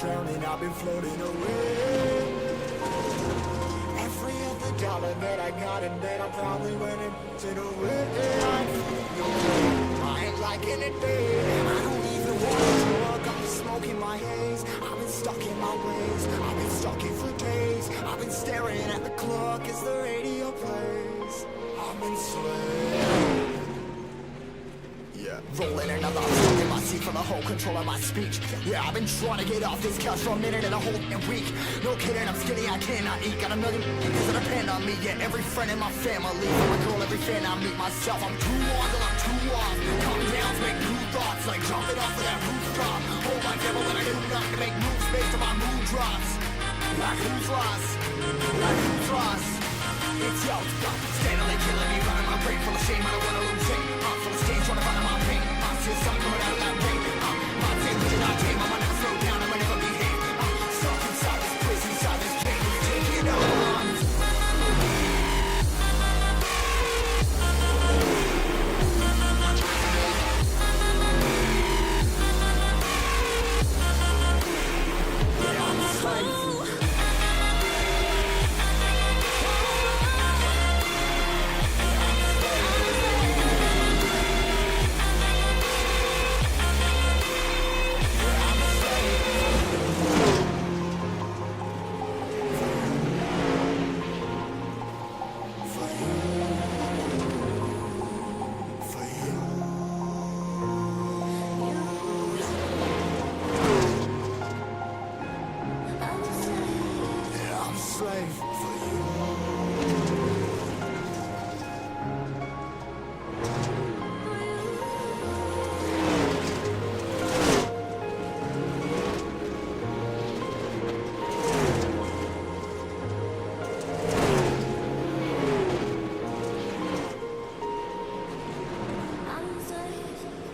drowning, I've been floating away. Every other dollar that I got in bed, I probably went into the wind. I ain't liking it, babe. I don't even want to talk, I'm just smoking my haze. I've been stuck in my ways, I've been stuck in for days. I've been staring at the clock as the radio plays. I'm enslaved. Rolling another, I'm stuck in my seat for the whole control of my speech. Yeah, I've been trying to get off this couch for a minute and a whole week. No kidding, I'm skinny, I cannot eat. Got a million things that depend on me. Yeah, every friend in my family, from my girl, every fan I meet myself. I'm too on till I'm too off. Calm down, make new thoughts, like jumping off of that rooftop. Hold my devil when I do nothing to make moves based on my mood drops. Like who's lost? Like who's lost? It's yo, steadily killing me, running my brain full of shame. I don't wanna lose it. I'm full of stage, trying to find my pain. I see something coming out of that rain. My day was not tame. I'ma never slow down. I'ma never behave. Stuck inside this prison, inside this cage, taking on. Yeah, I'm a slave.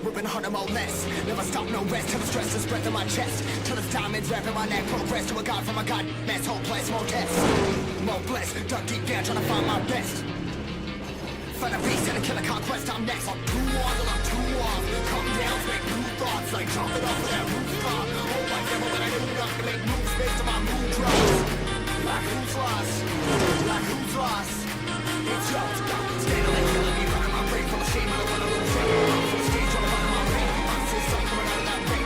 Ripping harder, more less. Never stop, no rest. Till the stress is breath in my chest. Till the diamonds wrapping my neck. Progress to a god from a god mess. Hopeless, more tests. More blessed. Dug deep down, trying to find my best. Find a beast and a killer conquest. I'm next. I'm too on till I'm too off. Come down, make new thoughts. Like jumping off of that rooftop. Hold my devil when I do nothing to make moves based on my mood drops. Like who's lost? Like who's lost? It's yo, steadily killing me, running my brain full of shame. I don't wanna lose it. I'm full of stage, trying to find my pain. I see something coming out of that rain.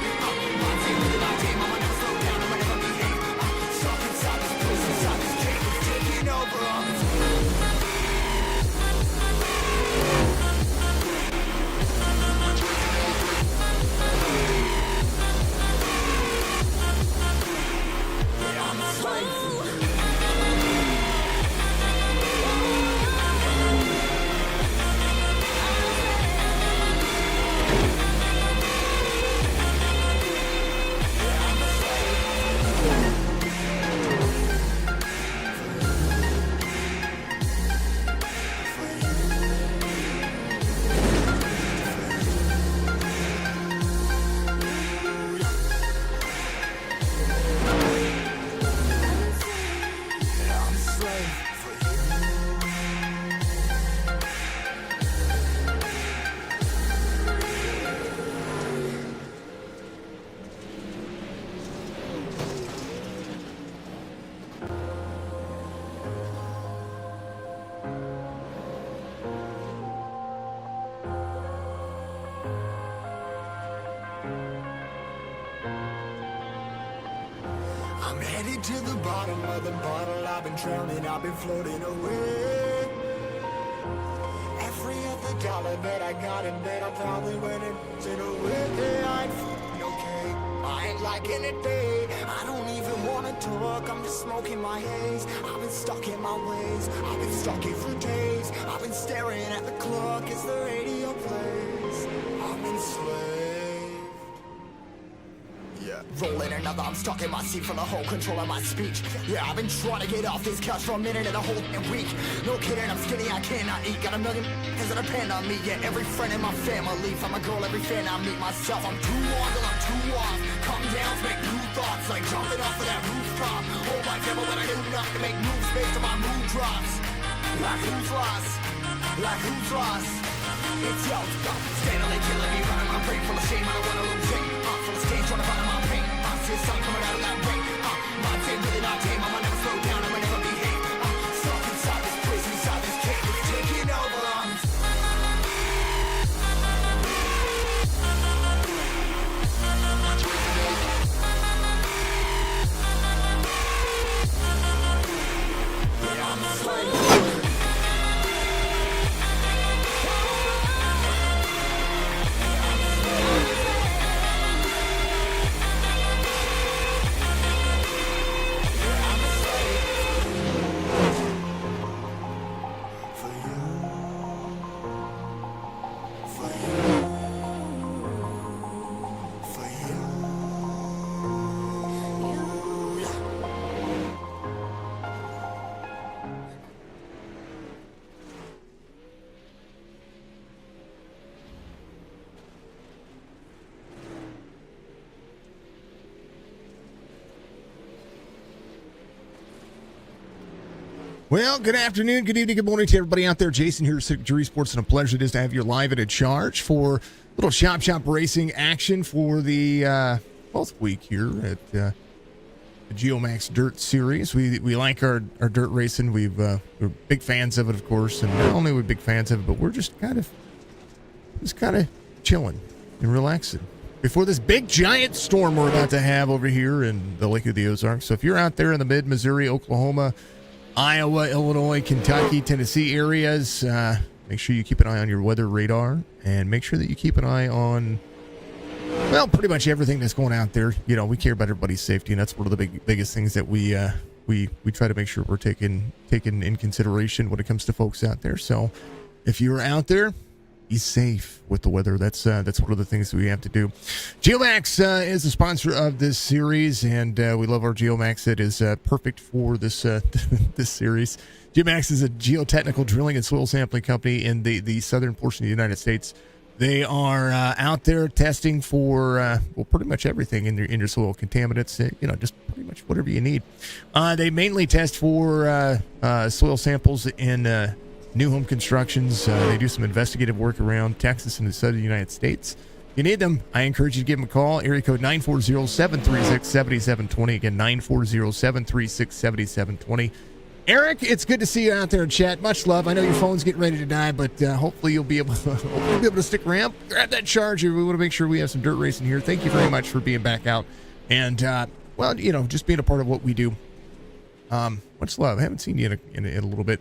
My day was not tame. I'ma never slow down. I'ma never behave. Stuck inside this prison, inside this cage, it's taking over. Yeah, I'm a slave. I'm headed to the bottom of the bottle. I've been drowning, I've been floating away. Every other dollar that I got in bed, I probably went into the wind. I ain't f***ing okay. I ain't liking it, babe. I don't even wanna talk, I'm just smoking my haze. I've been stuck in my ways, I've been stuck in for days. I've been staring at the clock as the radio plays. I'm enslaved. Rolling another, I'm stuck in my seat for the whole control of my speech. Yeah, I've been trying to get off this couch for a minute and a whole week. No kidding, I'm skinny, I cannot eat. Got a million things that depend on me. Yeah, every friend in my family, from my girl, every fan I meet myself. I'm too on till I'm too off. Come down, make new thoughts, like jumping off of that rooftop. Hold my devil when I do nothing to make moves based on my mood drops. Like who's lost? Like who's lost? It's yo, steadily killing me, running my brain full of shame. I don't wanna lose it. I'm full of stage, trying to find my pain. I see see the sun coming out of that rain. My team really not tame, I'ma never slow down, I'ma never behave. Stuck inside this prison, inside this cage, it's taking over. Well, good afternoon, good evening, good morning to everybody out there. Jason here, Jury Sports, and a pleasure it is to have you live and in charge for a little Chop Racing action for the 12th week here at the Geomax Dirt Series. We like our dirt racing. We're big fans of it, of course, and not only are we big fans of it, but we're just kind of chilling and relaxing before this big giant storm we're about to have over here in the Lake of the Ozarks. So if you're out there in the mid-Missouri, Oklahoma, Iowa, Illinois, Kentucky, Tennessee areas, make sure you keep an eye on your weather radar, and make sure that you keep an eye on, well, pretty much everything that's going out there. You know, we care about everybody's safety, and that's one of the biggest things that we try to make sure we're taking in consideration when it comes to folks out there. So if you're out there, be safe with the weather. That's one of the things that we have to do. Geomax is the sponsor of this series, and we love our Geomax. It is perfect for this this series. Geomax is a geotechnical drilling and soil sampling company in the southern portion of the United States. They are out there testing for well, pretty much everything in your soil contaminants. Just pretty much whatever you need. They mainly test for soil samples in new home constructions. They do some investigative work around Texas and the southern United States. If you need them, I encourage you to give them a call. Area code 940-736-7720. Again, 940-736-7720. Eric, it's good to see you out there in chat. Much love. I know your phone's getting ready to die, but hopefully you'll be able to stick around. Grab that charger. We want to make sure we have some dirt racing here. Thank you very much for being back out and just being a part of what we do. Much love. I haven't seen you in a little bit.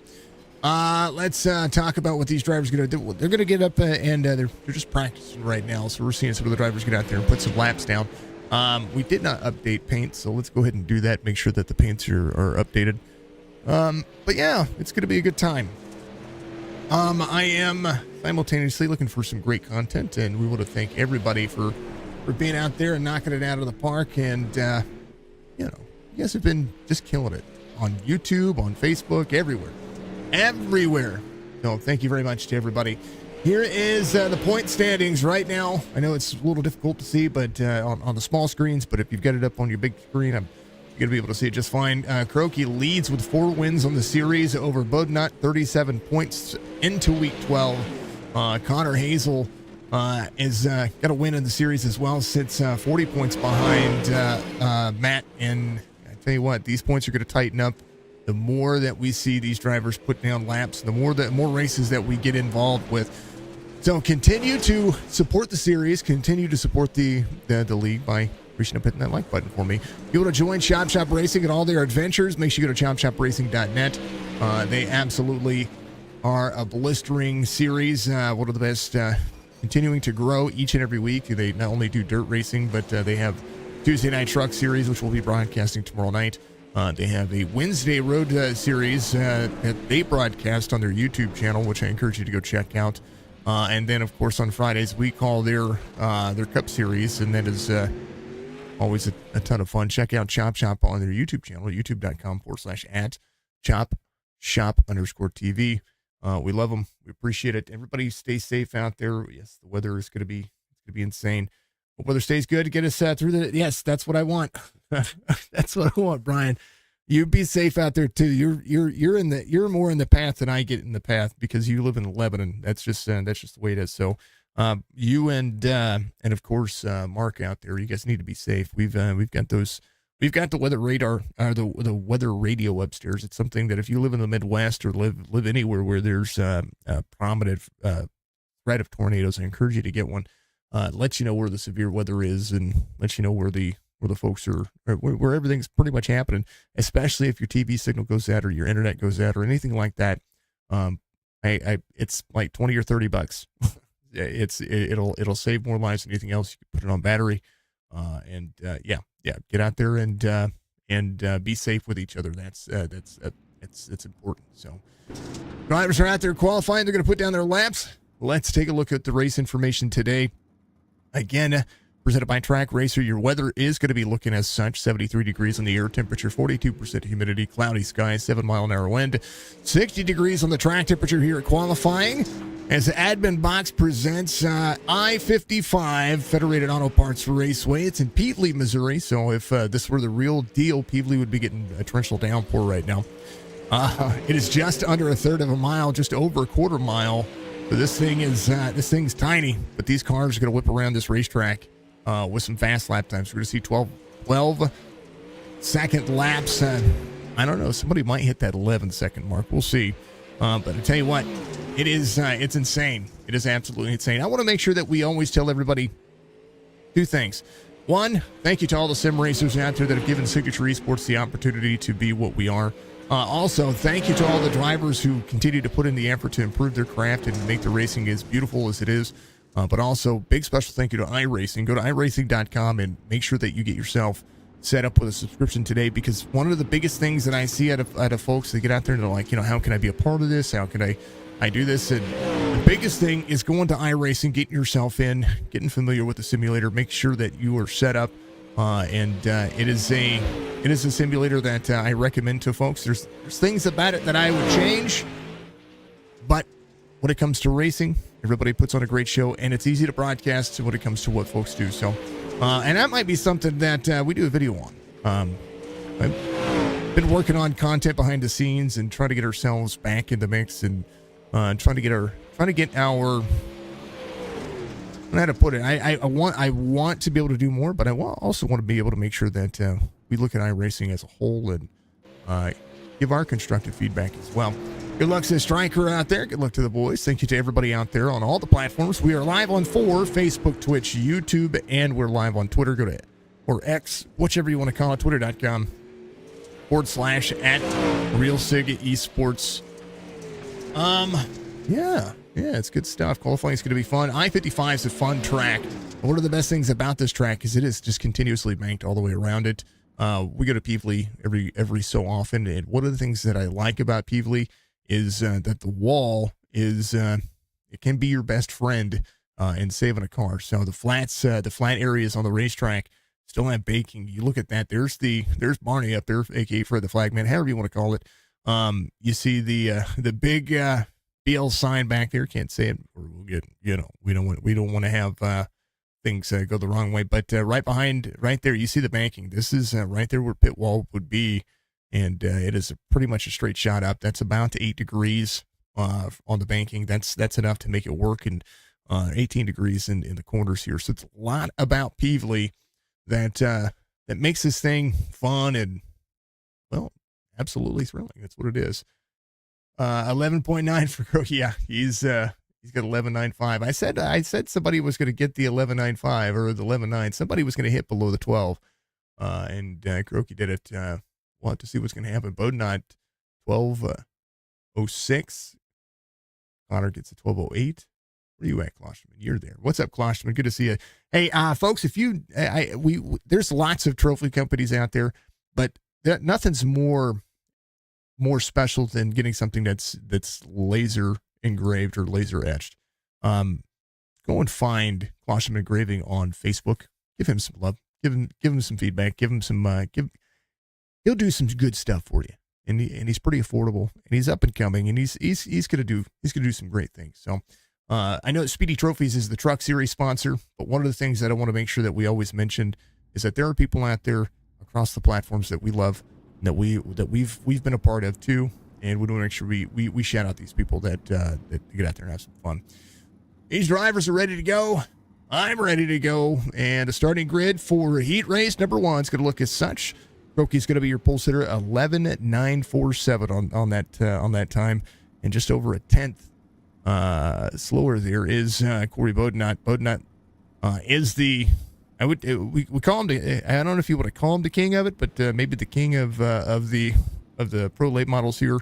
Let's talk about what these drivers are going to do. They're going to get up and they're just practicing right now. So we're seeing some of the drivers get out there and put some laps down. We did not update paint, so let's go ahead and do that. Make sure that the paints are updated. But yeah, it's going to be a good time. I am simultaneously looking for some great content, and we want to thank everybody for being out there and knocking it out of the park. And, you guys have been just killing it on YouTube, on Facebook, everywhere. So thank you very much to everybody. Here is the point standings right now. I know it's a little difficult to see, but on the small screens, but if you've got it up on your big screen, I'm going to be able to see it just fine. Croaky leads with 4 wins on the series over Bodnut, 37 points into week 12. Connor Hazel is got a win in the series as well, sits 40 points behind Matt. And I tell you what, these points are going to tighten up. The more that we see these drivers put down laps, the more races that we get involved with. So continue to support the series, continue to support the league by reaching up, hitting that like button for me. If you want to join Chop Racing and all their adventures, make sure you go to chopchopracing.net. They absolutely are a blistering series, one of the best, continuing to grow each and every week. They not only do dirt racing, but they have Tuesday Night Truck Series, which will be broadcasting tomorrow night. They have a Wednesday Road Series that they broadcast on their YouTube channel, which I encourage you to go check out. And then, of course, on Fridays, we call their Cup Series, and that is always a ton of fun. Check out Chop Shop on their YouTube channel, youtube.com/@ChopShop_TV. We love them. We appreciate it. Everybody stay safe out there. Yes, the weather is going to be insane. Hope weather stays good to get us through the. Yes, that's what I want. That's what I want, Brian. You be safe out there too. You're more in the path than I get in the path because you live in Lebanon. That's just the way it is. So You and of course Mark out there, you guys need to be safe. We've got the weather radar, the weather radio upstairs. It's something that if you live in the Midwest or live anywhere where there's a prominent threat of tornadoes, I encourage you to get one. It lets you know where the severe weather is and lets you know where the folks are, where everything's pretty much happening, especially if your TV signal goes out or your internet goes out or anything like that. It's like $20 or $30. It'll save more lives than anything else. You can put it on battery, and get out there and be safe with each other. That's important. So drivers are out there qualifying. They're going to put down their laps. Let's take a look at the race information today. Again, presented by Track Racer. Your weather is going to be looking as such: 73 degrees on the air temperature, 42% humidity, cloudy skies, 7-mile-an-hour wind, 60 degrees on the track temperature here at qualifying. As the admin box presents I-55 Federated Auto Parts Raceway. It's in Peevely, Missouri. So if this were the real deal, Peevely would be getting a torrential downpour right now. It is just under a third of a mile, just over a quarter mile. So this thing's tiny, but these cars are going to whip around this racetrack with some fast lap times. We're going to see 12-second laps. I don't know. Somebody might hit that 11-second mark. We'll see. But I tell you what, it's insane. It is absolutely insane. I want to make sure that we always tell everybody two things. One, thank you to all the sim racers out there that have given Signature Esports the opportunity to be what we are. Also, thank you to all the drivers who continue to put in the effort to improve their craft and make the racing as beautiful as it is. But also, big special thank you to iRacing. Go to iRacing.com and make sure that you get yourself set up with a subscription today, because one of the biggest things that I see out of folks that get out there and they're like, how can I be a part of this? How can I do this? And the biggest thing is going to iRacing, getting yourself in, getting familiar with the simulator, make sure that you are set up. It is a simulator that I recommend to folks. There's things about it that I would change, but when it comes to racing, everybody puts on a great show, and it's easy to broadcast when it comes to what folks do. So, and that might be something that we do a video on. I've been working on content behind the scenes and trying to get ourselves back in the mix and trying to get our. I don't know how to put it. I want to be able to do more, but I also want to be able to make sure that we look at iRacing as a whole and give our constructive feedback as well. Good luck to the striker out there. Good luck to the boys. Thank you to everybody out there on all the platforms. We are live on 4, Facebook, Twitch, YouTube, and we're live on Twitter. Go to, or X, whichever you want to call it, twitter.com/@RealSig Esports. Yeah, it's good stuff. Qualifying is going to be fun. I-55 is a fun track. One of the best things about this track is it is just continuously banked all the way around it. We go to Peevely every so often, and one of the things that I like about Peevely is that the wall is it can be your best friend in saving a car. So the flat areas on the racetrack still have baking. You look at that. There's Barney up there, aka Fred the Flagman, however you want to call it. You see the big BL sign back there. Can't say it, or we'll get, we don't want to have things go the wrong way. But right there, you see the banking. This is right there where pit wall would be, and it is pretty much a straight shot up. That's about 8 degrees on the banking. That's enough to make it work, and 18 degrees in the corners here. So it's a lot about Peevely that makes this thing fun and, well, absolutely thrilling. That's what it is. 11.9 for Crow. Yeah, he's got 11.95. I said somebody was going to get the 11.95 or the 11.9. Somebody was going to hit below the 12. And Croaky did it. We'll have to see what's going to happen. Bodnot 12.06. Connor gets a 12.08. Where are you at, Klosterman? You're there. What's up, Klosterman? Good to see you. Hey, folks, if you, there's lots of trophy companies out there, but nothing's more special than getting something that's laser engraved or laser etched. Go and find Klosterman Engraving on Facebook. Give him some love. Give him some feedback. Give him some. He'll do some good stuff for you, and he's pretty affordable, and he's up and coming, and he's gonna do some great things. So. I know that Speedy Trophies is the Truck Series sponsor, but one of the things that I want to make sure that we always mention is that there are people out there across the platforms that we love, that we've been a part of too, and we want to make sure we shout out these people that get out there and have some fun. These drivers are ready to go. I'm ready to go. And the starting grid for heat race number 1 is going to look as such. Croaky's going to be your pole sitter, 11.947 on that time, and just over a tenth slower there is Corey Bodnot. Bodnot is the we call him the, I don't know if you want to call him the king of it, but maybe the king of the pro late models here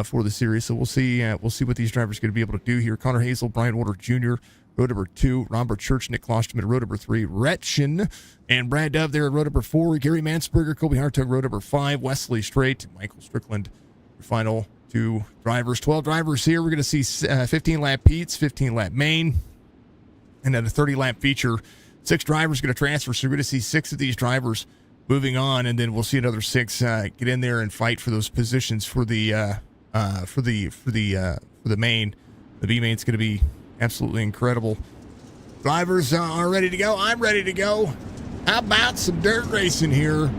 for the series. So we'll see what these drivers are going to be able to do here. Connor Hazel, Brian Warner Jr., road number 2, Robert Church, Nick Klosterman, road number 3, Retchen and Brad Dove there at road number 4, Gary Mansberger, Kobe Hartog, road number 5, Wesley Strait, Michael Strickland, your final 2 drivers. 12 drivers here. We're going to see 15 lap Pete's, 15 lap main, and then a 30 lap feature. 6 drivers going to transfer, so we're going to see 6 of these drivers moving on, and then we'll see another 6 get in there and fight for those positions for the main. The B main's going to be absolutely incredible. Drivers are ready to go. I'm ready to go. How about some dirt racing here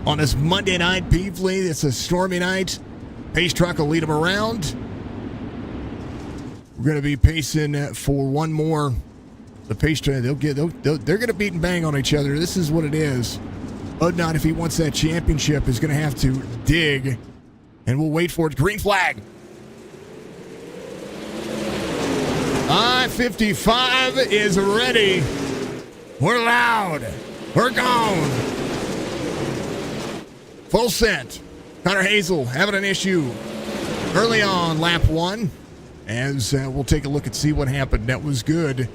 on this Monday night, Peevely? It's a stormy night. Pace truck will lead them around. We're going to be pacing for one more. The pace truck, they're going to beat and bang on each other. This is what it is. Odom, if he wants that championship, is going to have to dig, and we'll wait for it. Green flag. I-55 is ready. We're loud. We're gone. Full set. Connor Hazel having an issue early on lap 1. As we'll take a look and see what happened. That was good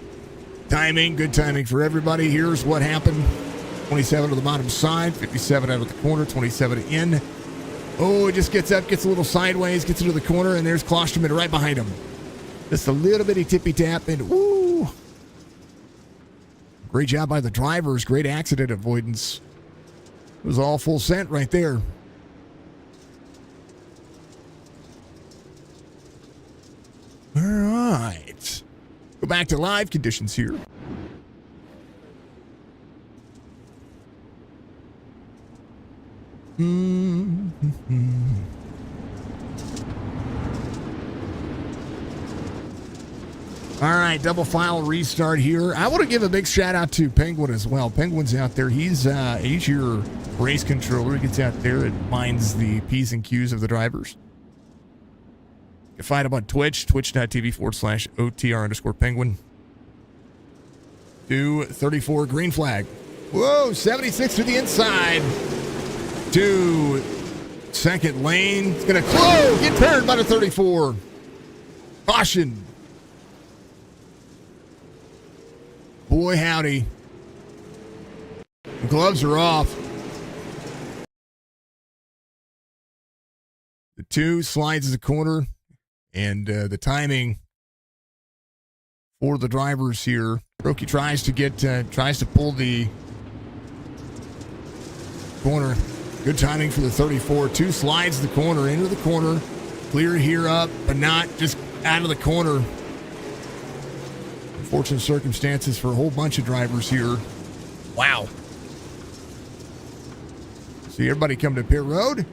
timing. Good timing for everybody. Here's what happened. 27 to the bottom side. 57 out of the corner. 27 in. Oh, it just gets up, gets a little sideways, gets into the corner, and there's Klosterman right behind him. Just a little bitty tippy tap, and woo! Great job by the drivers. Great accident avoidance. It was all full scent right there. All right. Go back to live conditions here. All right, double file restart here. I want to give a big shout out to Penguin as well. Penguin's out there. He's your race controller. He gets out there and minds the P's and Q's of the drivers. You can find him on Twitch, twitch.tv/OTR_penguin. 234 green flag. Whoa, 76 to the inside. To second lane. It's going to close. Get turned by the 34. Caution. Boy, howdy. The gloves are off. The 2 slides the corner, and the timing for the drivers here. Roki tries to pull the corner. Good timing for the 34. 2 slides the corner, into the corner. Clear here up, but not just out of the corner. Unfortunate circumstances for a whole bunch of drivers here. Wow. See everybody coming to pit road.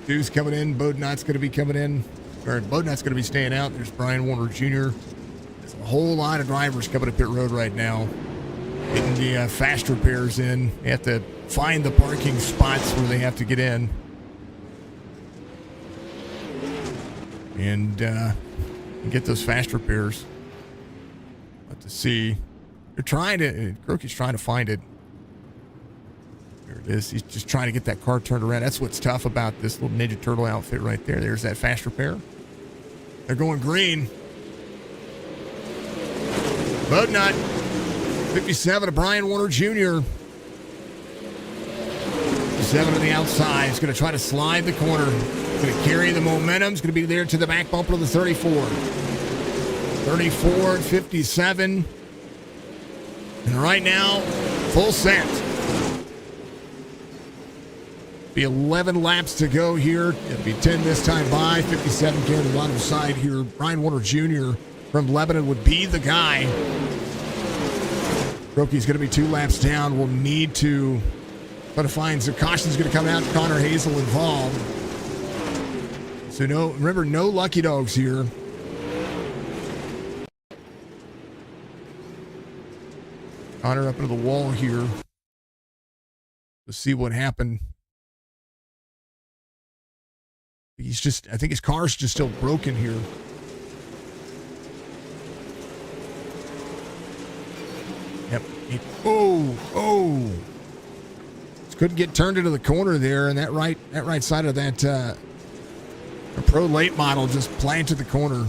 2's coming in. Bodnot's going to be coming in. Or Bodnot's going to be staying out. There's Brian Warner Jr. There's a whole lot of drivers coming to pit road right now. Getting the fast repairs in. They have to find the parking spots where they have to get in. And get those fast repairs. To see, Croaky's trying to find it. There it is. He's just trying to get that car turned around. That's what's tough about this little Ninja Turtle outfit right there. There's that fast repair. They're going green. Bodnot. 57 to Brian Warner Jr. 57 to the outside. He's going to try to slide the corner. He's going to carry the momentum. He's going to be there to the back bumper of the 34. 34, 57. And right now, full set. Be 11 laps to go here. It'll be 10 this time by. 57 carrying the bottom side here. Brian Warner Jr. from Lebanon would be the guy. Croaky's going to be 2 laps down. We'll need to try to find some caution's going to come out. Connor Hazel involved. So remember, no lucky dogs here. Connor up into the wall here. Let's see what happened. I think his car's just still broken here. Yep. Just couldn't get turned into the corner there, and that right side of that Pro late model just planted the corner.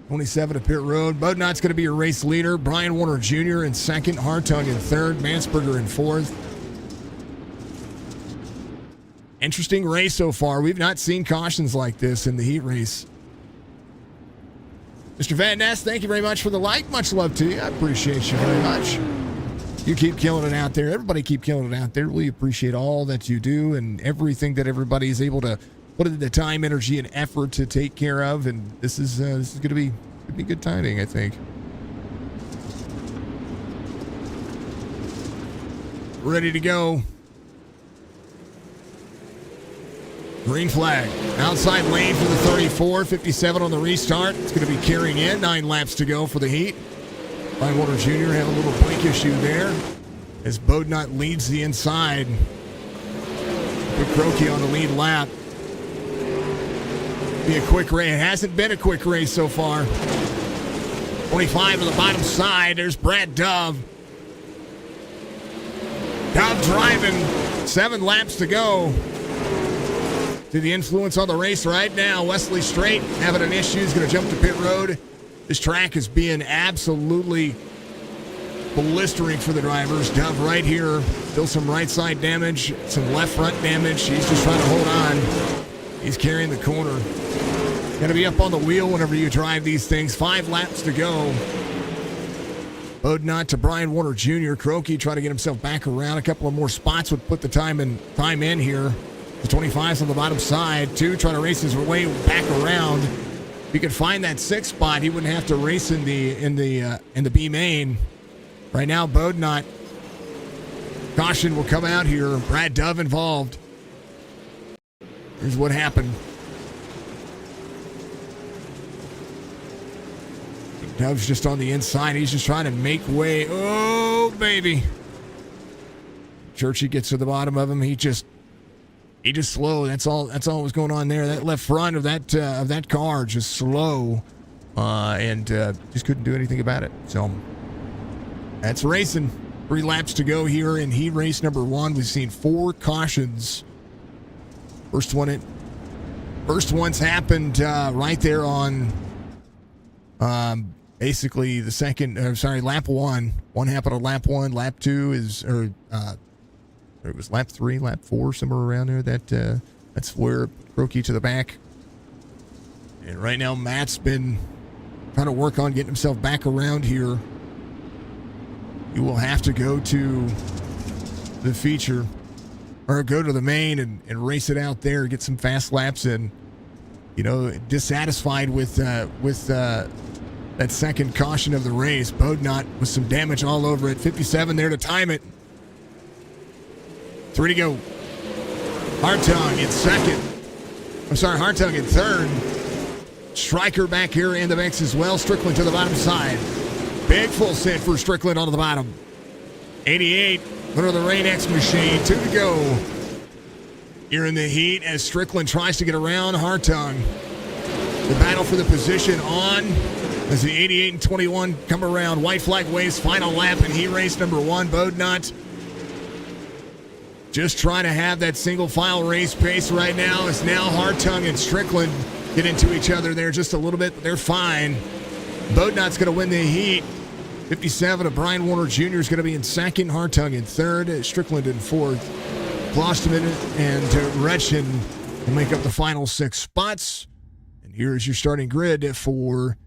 27 to pit road. Bodnot's going to be your race leader. Brian Warner Jr. in second. Hartung in third. Mansberger in fourth. Interesting race so far. We've not seen cautions like this in the heat race. Mr. Van Ness, thank you very much for the like. Much love to you. I appreciate you very much. You keep killing it out there. Everybody keep killing it out there. We appreciate all that you do and everything that everybody is able to put in the time, energy, and effort to take care of. And this is going to be good timing, I think. Ready to go. Green flag. Outside lane for the 34. 57 on the restart. It's going to be carrying in. 9 laps to go for the heat. Brian Warner Jr. had a little brake issue there as Bodnot leads the inside. Put Croaky on the lead lap. Be a quick race. It hasn't been a quick race so far. 25 on the bottom side. There's Brad Dove. Dove driving. 7 laps to go. To the influence on the race right now. Wesley Straight having an issue. He's going to jump to pit road. This track is being absolutely blistering for the drivers. Dove right here. Still some right side damage. Some left front damage. He's just trying to hold on. He's carrying the corner. Going to be up on the wheel whenever you drive these things. 5 laps to go. Bodnot to Brian Warner Jr. Croaky trying to get himself back around. A couple of more spots would put the time in here. The 25's on the bottom side. 2 trying to race his way back around. If he could find that 6th spot, he wouldn't have to race in the B main. Right now, Bodnot. Caution will come out here. Brad Dove involved. Here's what happened. Dove's just on the inside. He's just trying to make way. Oh, baby. Churchy gets to the bottom of him. He just slow. That's all was going on there. That left front of that car just slow. And just couldn't do anything about it. So that's racing. 3 laps to go here in heat race number 1. We've seen 4 cautions. First one's happened right there on basically the second, lap 1. One happened on lap 1. Lap 2 it was lap 3, lap 4, somewhere around there. That's where Croaky to the back. And right now, Matt's been trying to work on getting himself back around here. You will have to go to the feature or go to the main and race it out there, get some fast laps in. You know, dissatisfied with that second caution of the race. Bodnot with some damage all over it. 57 there to time it. 3 to go. Hartung in second. Hartung in third. Stryker back here in the mix as well. Strickland to the bottom side. Big full set for Strickland on the bottom. 88 under the Rain X machine. 2 to go. Here in the heat as Strickland tries to get around Hartung. The battle for the position on as the 88 and 21 come around. White flag waves final lap in heat race number 1. Bodnot just trying to have that single file race pace right now. As now Hartung and Strickland get into each other there just a little bit, but they're fine. Bodnot's going to win the heat. 57 of Brian Warner Jr. is going to be in second. Hartung in third. Strickland in fourth. Klosterman and Retchen will make up the final 6 spots. And here's your starting grid for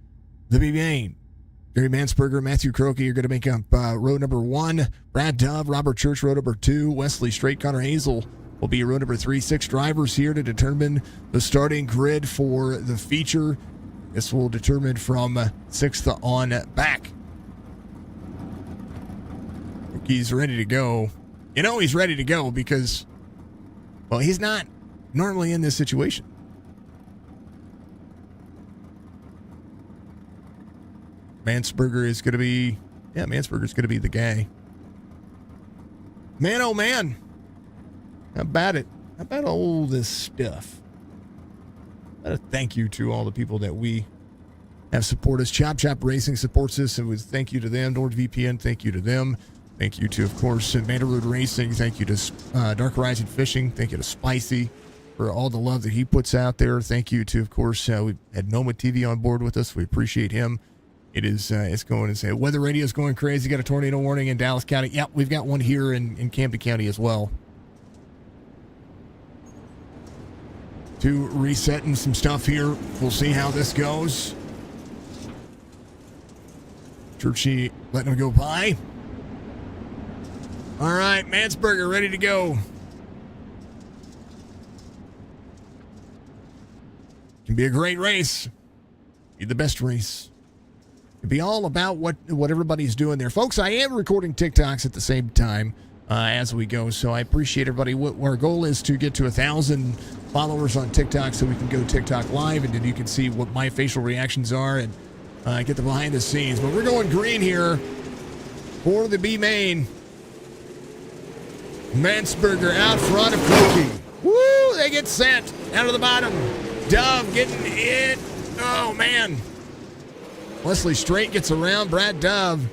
the B main. Gary Mansberger, Matthew Croaky are going to make up row number 1. Brad Dove, Robert Church, row number 2. Wesley Straight, Connor Hazel will be row number 3. 6 drivers here to determine the starting grid for the feature. This will determine from 6th on back. He's ready to go. You know he's ready to go because, well, he's not normally in this situation. Mansberger is going to be Yeah, Mansberger's going to be the guy. Man, oh man. How about it? How about all this stuff? A thank you to all the people that we have support us. Chop Racing supports us, and thank you to them. NordVPN, thank you to them. Thank you to, of course, Federated Racing. Thank you to Dark Horizon Fishing. Thank you to Spicy for all the love that he puts out there. Thank you to, of course, we had Noma TV on board with us. We appreciate him. It is, it's going to say, weather radio is going crazy. Got a tornado warning in Dallas County. Yep, we've got one here in Camden County as well. To resetting some stuff here. We'll see how this goes. Churchy letting him go by. All right, Mansberger ready to go. Can be a great race. Be the best race. It'd be all about what everybody's doing there. Folks, I am recording TikToks at the same time as we go, so I appreciate everybody. Our goal is to get to 1,000 followers on TikTok so we can go TikTok live, and then you can see what my facial reactions are and get the behind the scenes. But we're going green here for the B main. Mansberger out front of Cookie. Woo! They get sent out of the bottom. Dove getting it. Oh, man. Wesley Straight gets around Brad Dove.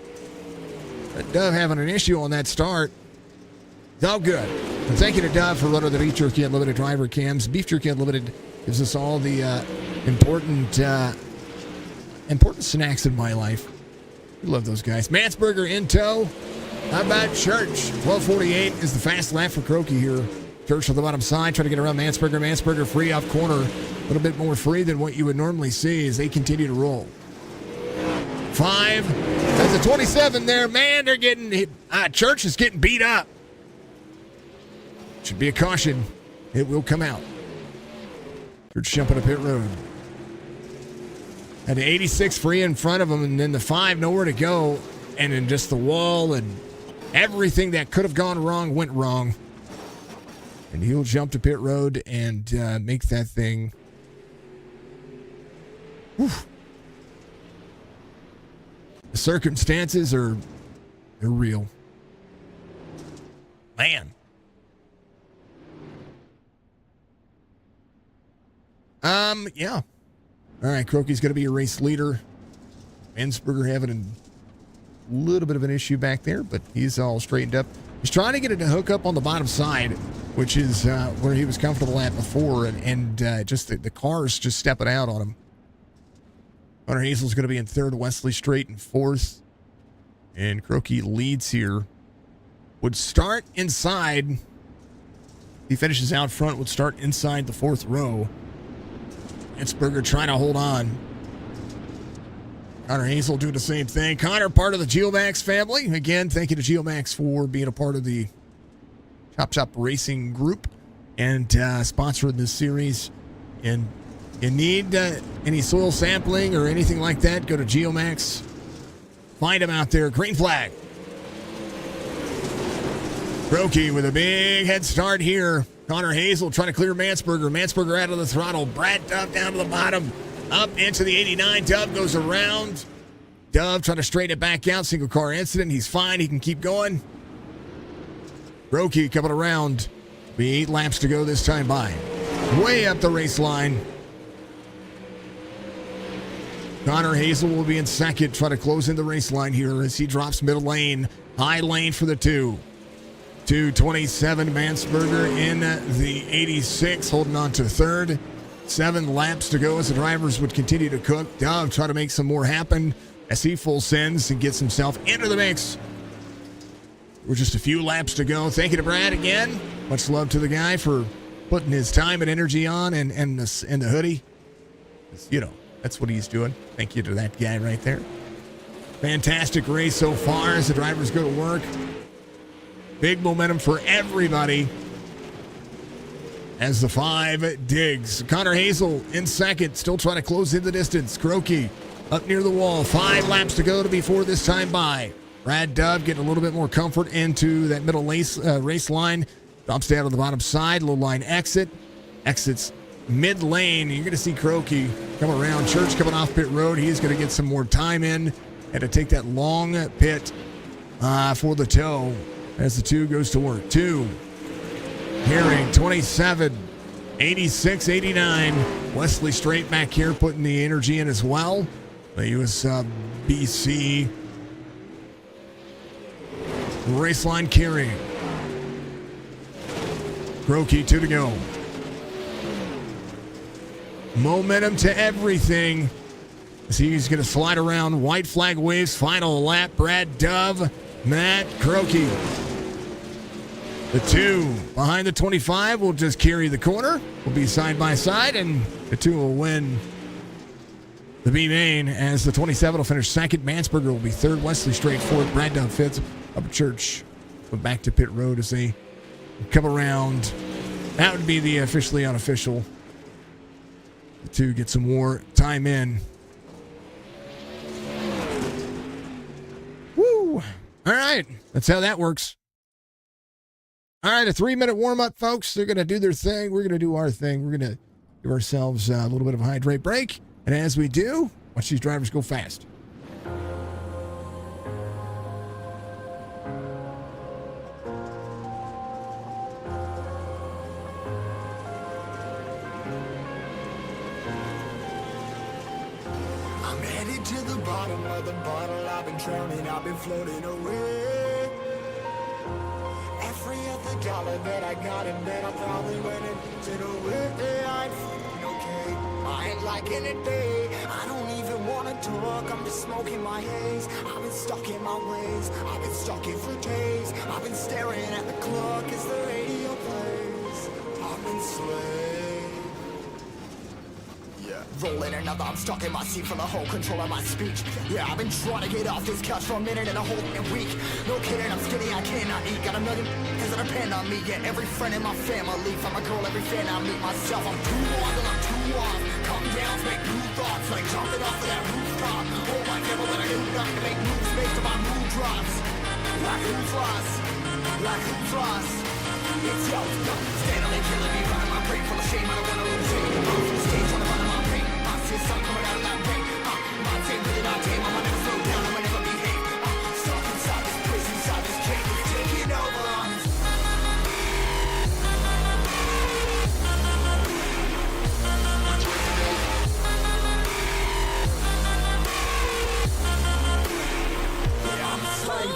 But Dove having an issue on that start. It's all good. And thank you to Dove for running the Beef Jerky Unlimited driver cams. Beef Jerky Unlimited gives us all the important snacks in my life. We love those guys. Mansberger in tow. How about Church? 12:48 is the fast lap for Croaky here. Church on the bottom side, trying to get around Mansberger. Mansberger free off corner. A little bit more free than what you would normally see as they continue to roll. 5. That's a 27 there. Man, they're getting hit. Church is getting beat up. Should be a caution. It will come out. Church jumping up pit road. Had the 86 free in front of him, and then the 5 nowhere to go. And then just the wall and everything that could have gone wrong went wrong. And he'll jump to pit road and make that thing. Whew. The circumstances they're real. Man. Yeah. All right, Croaky's going to be your race leader. Mansberger having a little bit of an issue back there, but he's all straightened up. He's trying to get it to hook up on the bottom side, which is where he was comfortable at before, and just the car's just stepping out on him. Hunter Hazel's going to be in third, Wesley Straight in fourth, and Croaky leads here. Would start inside. He finishes out front, would start inside the fourth row. Mansberger trying to hold on. Connor Hazel doing the same thing. Connor, part of the Geomax family. Again, thank you to Geomax for being a part of the Chop Racing group and sponsoring this series. And you need any soil sampling or anything like that, go to Geomax. Find them out there. Green flag. Croaky with a big head start here. Connor Hazel trying to clear Mansberger. Mansberger out of the throttle. Brad Dove down to the bottom. Up into the 89. Dove goes around. Dove trying to straighten it back out. Single car incident. He's fine. He can keep going. Croaky coming around. Be 8 laps to go this time by. Way up the race line. Connor Hazel will be in second. Try to close in the race line here as he drops middle lane. High lane for the 2. 227. Mansberger in the 86. Holding on to third. 7 laps to go as the drivers would continue to cook. Dove try to make some more happen as he full sends and gets himself into the mix. We're just a few laps to go. Thank you to Brad again. Much love to the guy for putting his time and energy on and the hoodie. You know, that's what he's doing. Thank you to that guy right there. Fantastic race so far as the drivers go to work. Big momentum for everybody. As the 5 digs. Connor Hazel in second, still trying to close in the distance. Croaky up near the wall. 5 laps to go to before this time by. Brad Dove getting a little bit more comfort into that middle race line. Drops down to the bottom side. Low line exit. Exits mid lane. You're going to see Croaky come around. Church coming off pit road. He's going to get some more time in. Had to take that long pit for the tow as the 2 goes to work. 2, Herring, 27, 86, 89. Wesley Straight back here putting the energy in as well. The US BC race line carrying. Crokey, 2 to go. Momentum to everything. See, he's going to slide around. White flag waves. Final lap. Brad Dove. Matt Crokey. The 2 behind the 25 will just carry the corner. Will be side by side, and the 2 will win the B main as the 27 will finish second. Mansberger will be third. Wesley Straight fourth. Brad Dove fifth. Upper Church went back to pit road as they come around. That would be the officially unofficial. The 2 get some more time in. Woo! All right, that's how that works. All right, a 3-minute warm-up, folks. They're going to do their thing. We're going to do our thing. We're going to give ourselves a little bit of a hydrate break. And as we do, watch these drivers go fast. I'm headed to the bottom of the bottle. I've been drowning, I've been floating away. Every other dollar that I got in bed, I probably went into the way. I ain't fucking okay. I ain't liking it, babe. I don't even wanna talk. I'm just smoking my haze. I've been stuck in my ways. I've been stuck here for days. I've been staring at the clock as the radio plays. I've been slaved. Rolling another, I'm stuck in my seat for the whole control of my speech. Yeah, I've been trying to get off this couch for a minute and a whole week. No kidding, I'm skinny, I cannot eat. Got a million cause that depend on me. Yeah, every friend in my family. From a girl, every fan I meet myself. I'm too on till I'm too off. Come down, make new thoughts. Like jumping off of that rooftop. Oh my God, but I do nothing to make moves based on my mood drops. Like who's lost? Like who's lost? It's yo, steadily killing me, running my brain full of shame. I don't wanna lose it. I'm from the stage, trying to run my pain. I see sun coming out of that rain. My team really not tame. I'ma never slow down. I'ma never behave. Stuck inside this prison, inside this cage. It's taking over on us. Yeah, I'm a slave.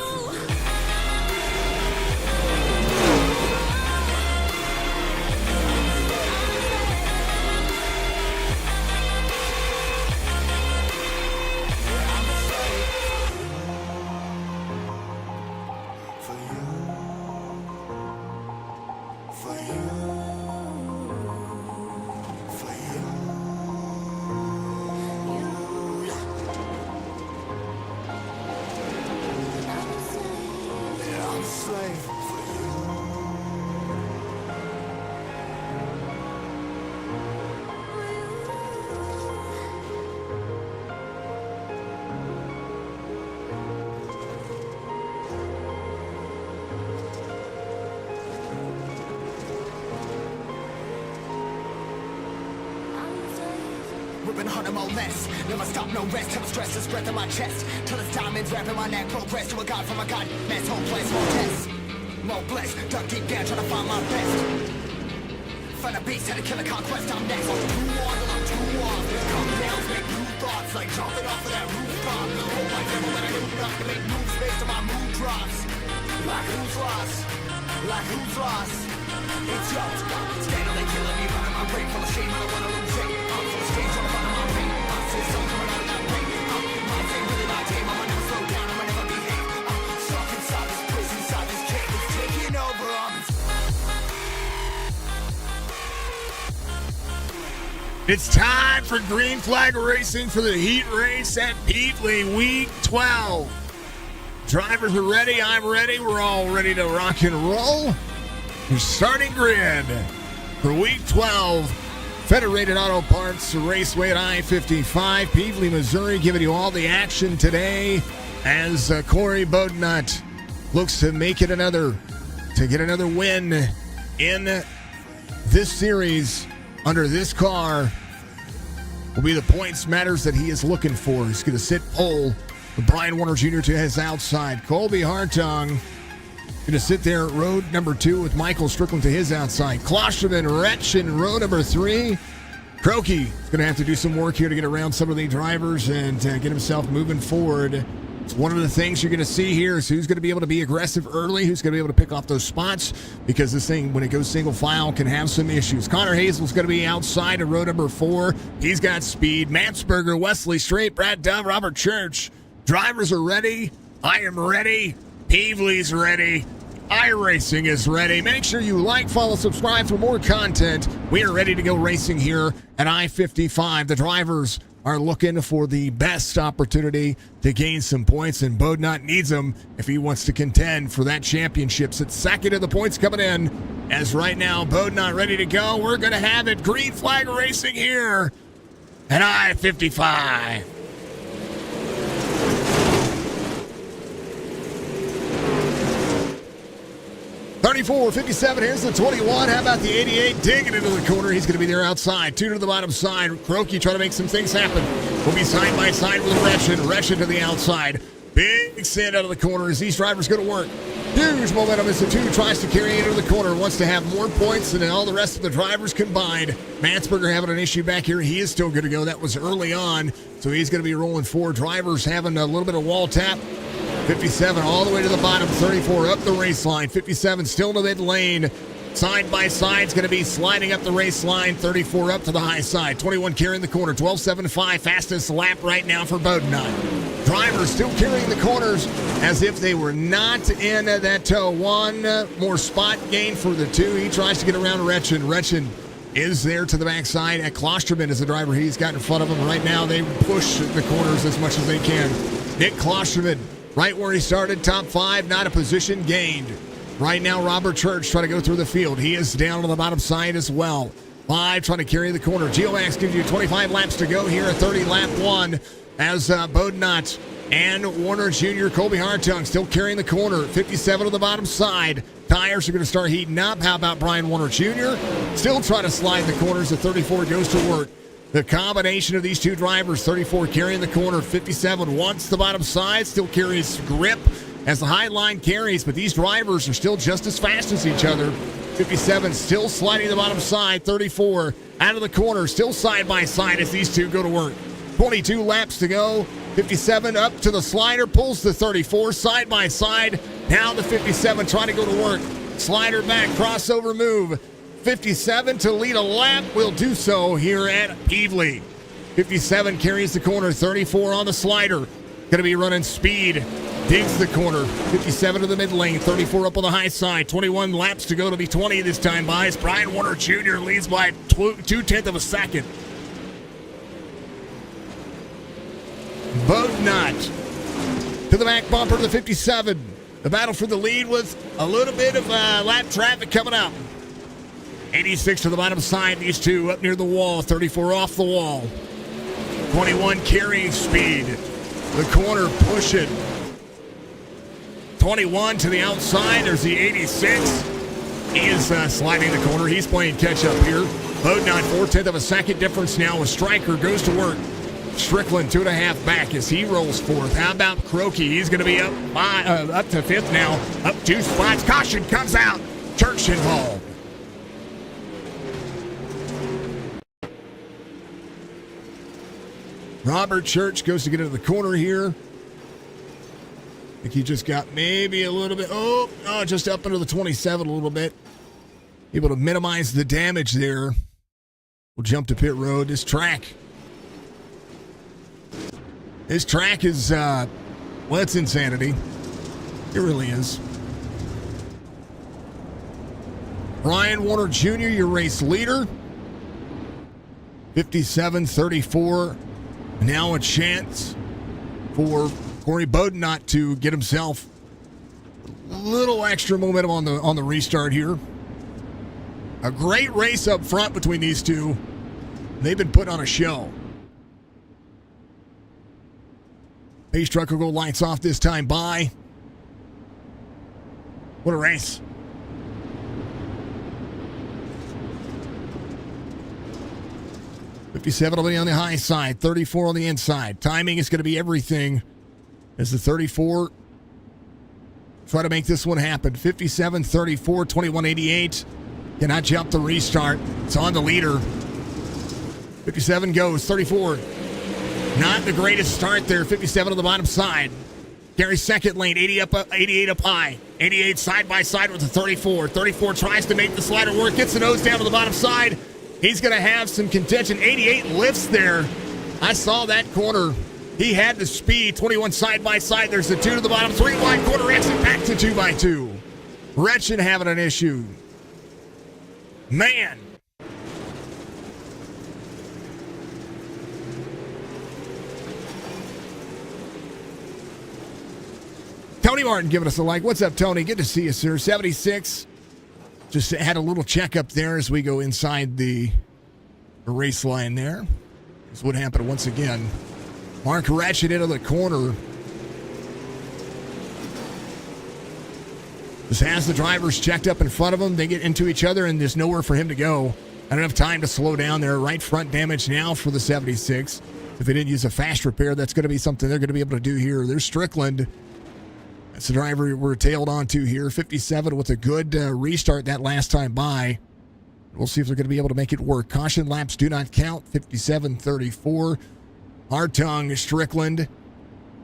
Ripping harder, more less. Never stop, no rest. Till the stress is breath in my chest. Till it's diamonds wrapping my neck. Progress to a god from a god. Mass hopeless, more tests. More blessed. Dug deep down, trying to find my best. Find a beast, had to kill a conquest. I'm next. I'm too on till I'm too off. Come down, make new thoughts. Like jumping off of that rooftop. Oh my God, but I do nothing to make moves based on my mood drops. Like who's lost? Like who's lost? It's yours. Steadily killing me, running my brain full of shame. I don't wanna lose it. I'm full of stage, trying to find my pain. I see sun coming out of that rain. My team really not tame. I'ma never slow down. I'ma never behave. Stuck inside this prison, inside this cage. It's taking over on me. It's time for green flag racing for the heat race at Peevely, week 12. Drivers are ready. I'm ready. We're all ready to rock and roll. Your starting grid for week 12, Federated Auto Parts Raceway at I-55, Peevely, Missouri, giving you all the action today as Corey Bodnut looks to get another win in this series under this car. Will be the points matters that he is looking for. He's going to sit pole Brian Warner Jr. to his outside. Colby Hartung going to sit there at road number 2 with Michael Strickland to his outside. Klosterman, Wretch in row number 3. Croaky is going to have to do some work here to get around some of the drivers and get himself moving forward. It's one of the things you're going to see here is who's going to be able to be aggressive early, who's going to be able to pick off those spots, because this thing, when it goes single file, can have some issues. Connor Hazel's going to be outside of row number 4. He's got speed. Mansberger, Wesley Straight, Brad Dove, Robert Church. Drivers are ready. I am ready. Peevely's ready. iRacing is ready. Make sure you like, follow, subscribe for more content. We are ready to go racing here at I-55. The drivers are looking for the best opportunity to gain some points, and Bodnot needs them if he wants to contend for that championship. It's second of the points coming in, as right now Bodnot ready to go. We're going to have it. Green flag racing here at I-55. $34, $57, here's the 21. How about the 88? Digging into the corner. He's going to be there outside. 2 to the bottom side. Croaky trying to make some things happen. We'll be side by side with Wretched. Wretched to the outside. Big send out of the corner as these drivers go to work. Huge momentum as the 2 tries to carry into the corner. Wants to have more points than all the rest of the drivers combined. Mansberger having an issue back here. He is still good to go. That was early on, so he's going to be rolling 4. Drivers having a little bit of wall tap. 57 all the way to the bottom, 34 up the race line, 57 still in the mid lane. Side by side is going to be sliding up the race line, 34 up to the high side, 21 carrying the corner, 12.75 fastest lap right now for Bodnot. Drivers still carrying the corners as if they were not in that tow. 1 more spot gain for the 2. He tries to get around Wretchen. Wretchen is there to the backside. At Klosterman is the driver. He's got in front of him right now. They push the corners as much as they can. Nick Klosterman, right where he started, top 5, not a position gained. Right now, Robert Church trying to go through the field. He is down on the bottom side as well. 5 trying to carry the corner. Geomax gives you 25 laps to go here at 30 lap 1 as Bodnot and Warner Jr. Colby Hartung still carrying the corner. 57 on the bottom side. Tires are going to start heating up. How about Brian Warner Jr.? Still trying to slide the corners. The 34 goes to work. The combination of these 2 drivers, 34 carrying the corner, 57 wants the bottom side, still carries grip as the high line carries, but these drivers are still just as fast as each other. 57 still sliding the bottom side, 34 out of the corner, still side by side as these 2 go to work. 22 laps to go. 57 up to the slider, pulls the 34 side by side. Now the 57 trying to go to work. Slider back, crossover move. 57 to lead a lap will do so here at Peevely. 57 carries the corner, 34 on the slider. Going to be running speed. Digs the corner. 57 to the mid lane, 34 up on the high side. 21 laps to go to be 20 this time by. As Brian Warner Jr. leads by 2/10 of a second. Bodnot to the back bumper of the 57. The battle for the lead with a little bit of lap traffic coming up. 86 to the bottom side. These 2 up near the wall. 34 off the wall. 21 carrying speed. The corner pushing. 21 to the outside. There's the 86. He is sliding the corner. He's playing catch up here. Bodnot 4/10 of a second difference now as Stryker goes to work. Strickland 2.5 back as he rolls 4th. How about Croaky? He's going to be up to 5th now. Up 2 spots. Caution comes out. Church involved. Robert Church goes to get into the corner here. I think he just got maybe a little bit, just up under the 27 a little bit. Able to minimize the damage there. We'll jump to pit road. This track is, it's insanity. It really is. Brian Warner Jr., your race leader. 57-34. Now a chance for Corey Bodnot to get himself a little extra momentum on the restart here. A great race up front between these 2. They've been putting on a show. Pace truck will go lights off this time by. What a race. $57 will be on the high side, 34 on the inside. Timing is going to be everything as the 34 try to make this one happen. 57, 34, 21, 88. Cannot jump the restart. It's on the leader. 57 goes, 34. Not the greatest start there. 57 on the bottom side. Carries second lane, 88 up high. 88 side by side with the 34. 34 tries to make the slider work, gets the nose down to the bottom side. He's going to have some contention. 88 lifts there. I saw that corner. He had the speed. 21 side by side. There's the 2 to the bottom. 3 wide quarter exit back to 2x2. Wretched having an issue. Man. Tony Martin giving us a like. What's up, Tony? Good to see you, sir. 76. Just had a little checkup there as we go inside the race line there. This is what happened once again. Mark ratchet into the corner. Just has the drivers checked up in front of him. They get into each other, and there's nowhere for him to go. Not enough time to slow down there. Right front damage now for the 76. If they didn't use a fast repair, that's going to be something they're going to be able to do here. There's Strickland. That's the driver we're tailed onto here. 57 with a good restart that last time by. We'll see if they're going to be able to make it work. Caution laps do not count. 57-34. Hartung, Strickland.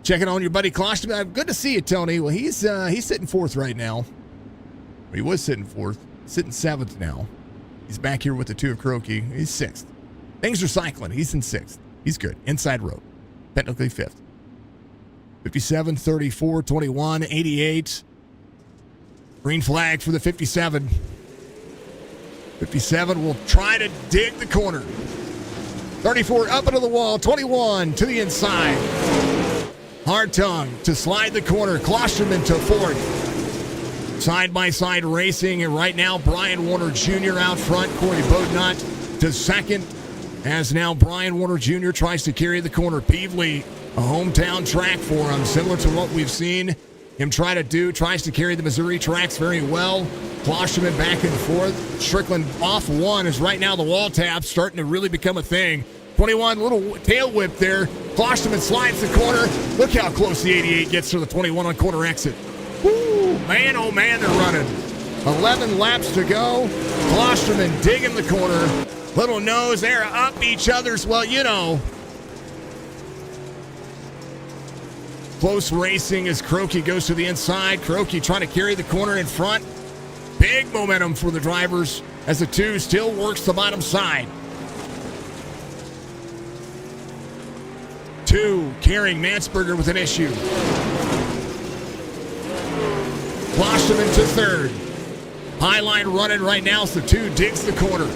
Checking on your buddy Klosterman. Good to see you, Tony. Well, he's sitting fourth right now. He was sitting fourth. Sitting seventh now. He's back here with the 2 of Croaky. He's sixth. Things are cycling. He's in sixth. He's good. Inside road. Technically fifth. 57, 34, 21, 88. Green flag for the 57. 57 will try to dig the corner. 34 up into the wall. 21 to the inside. Hartung to slide the corner. Klosterman to fourth. Side-by-side racing. And right now, Brian Warner Jr. out front. Corey Bodnott to second. As now Brian Warner Jr. tries to carry the corner. Peevely, a hometown track for him, similar to what we've seen him try to do. Tries to carry the Missouri tracks very well. Klosterman back and forth. Strickland off one as right now the wall tap's starting to really become a thing. 21, little tail whip there. Klosterman slides the corner. Look how close the 88 gets to the 21 on corner exit. Woo, man, oh man, they're running. 11 laps to go. Klosterman digging the corner. Little nose there up each other's, well, you know. Close racing as Croaky goes to the inside. Croaky trying to carry the corner in front. Big momentum for the drivers as the 2 still works the bottom side. 2 carrying Mansberger with an issue. Klosterman to third. Highline running right now as the 2 digs the corner.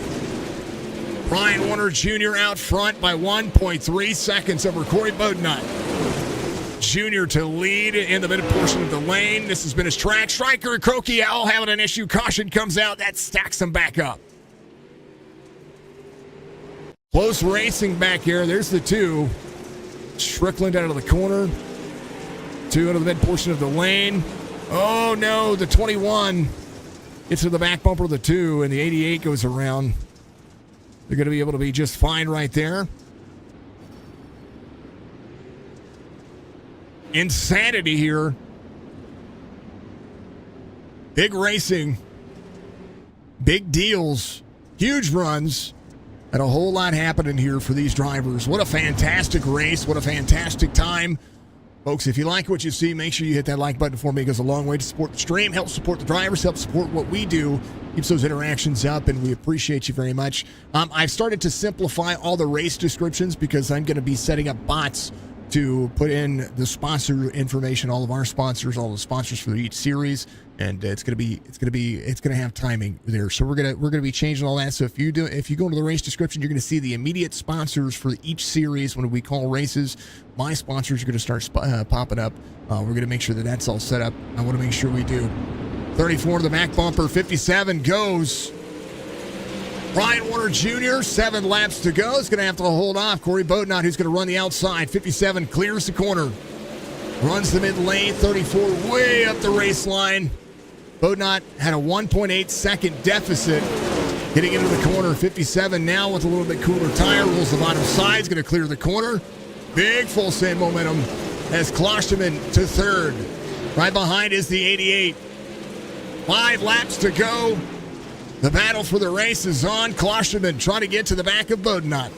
Brian Warner Jr. out front by 1.3 seconds over Corey Bodnott. Jr. to lead in the mid portion of the lane. This has been his track. Stryker and Croaky all having an issue. Caution comes out. That stacks them back up. Close racing back here. There's the 2. Strickland out of the corner. 2 into the mid portion of the lane. Oh, no. The 21 gets to the back bumper of the 2, and the 88 goes around. They're going to be able to be just fine right there. Insanity here. Big racing. Big deals. Huge runs. And a whole lot happening here for these drivers. What a fantastic race. What a fantastic time. Folks, if you like what you see, make sure you hit that like button for me. It goes a long way to support the stream, helps support the drivers, helps support what we do, keeps those interactions up, and we appreciate you very much. I've started to simplify all the race descriptions because I'm going to be setting up bots to put in the sponsor information, all of our sponsors, all the sponsors for each series, and it's going to have timing there. So we're going to be changing all that. So if you go into the race description, you're going to see the immediate sponsors for each series when we call races. My sponsors are going to start popping up. We're going to make sure that that's all set up. I want to make sure we do. 34 to the back bumper, 57 goes. Brian Warner Jr., 7 laps to go. Is going to have to hold off Corey Bodnott, who's going to run the outside. 57 clears the corner. Runs the mid lane. 34 way up the race line. Bodnott had a 1.8 second deficit getting into the corner. 57 now with a little bit cooler tire. Rolls the bottom side. Is going to clear the corner. Big full send momentum as Klosterman to third. Right behind is the 88. 5 laps to go. The battle for the race is on. Klosterman trying to get to the back of Bodnot.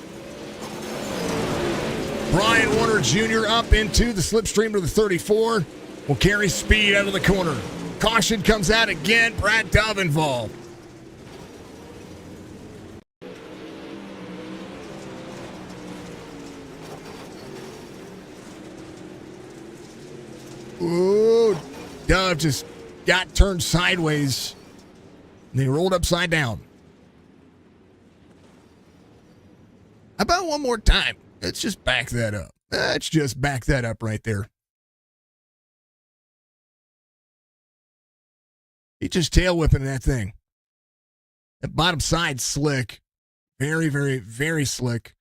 Brian Warner Jr. up into the slipstream of the 34. Will carry speed out of the corner. Caution comes out again. Brad Dove involved. Ooh, Dove just got turned sideways. And they rolled upside down. How about one more time? Let's just back that up. Let's just back that up right there. He just tail whipping that thing. That bottom side slick. Very, very, very slick.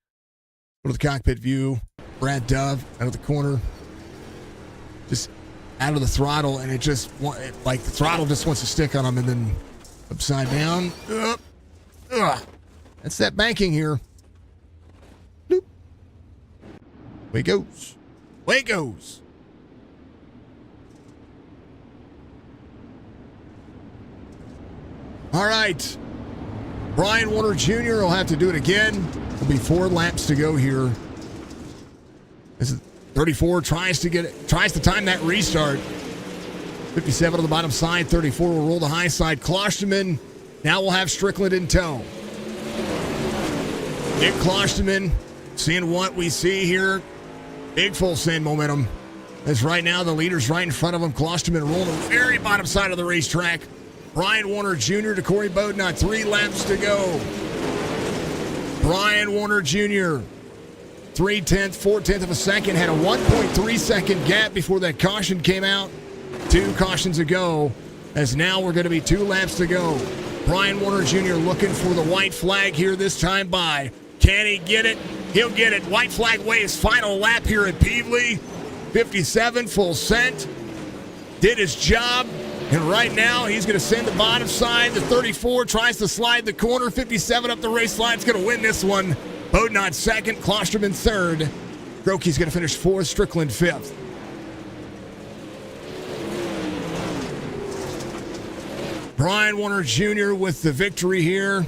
Go to the cockpit view. Brad Dove out of the corner. Just out of the throttle, and it just, like the throttle just wants to stick on him, and then upside down. That's that banking here. Bloop. Away he goes. Away he goes. All right. Brian Warner Jr. will have to do it again. There'll be 4 laps to go here. This is 34 tries to time that restart. 57 on the bottom side. 34 will roll the high side. Klosterman now will have Strickland in tow. Nick Klosterman seeing what we see here. Big full send momentum. As right now the leader's right in front of him. Klosterman rolling the very bottom side of the racetrack. Brian Warner Jr. to Corey Bodnot. 3 laps to go. Brian Warner Jr. 4/10 of a second. Had a 1.3 second gap before that caution came out. 2 cautions ago. As now we're going to be 2 laps to go. Brian Warner Jr. looking for the white flag here this time by. Can he get it? He'll get it. White flag way his final lap here at Peevely. 57 full sent. Did his job. And right now, he's going to send the bottom side. The 34 tries to slide the corner. 57 up the race line. It's going to win this one. Bodnot second. Klosterman third. Grokey's going to finish 4th. Strickland 5th. Brian Warner Jr. with the victory here.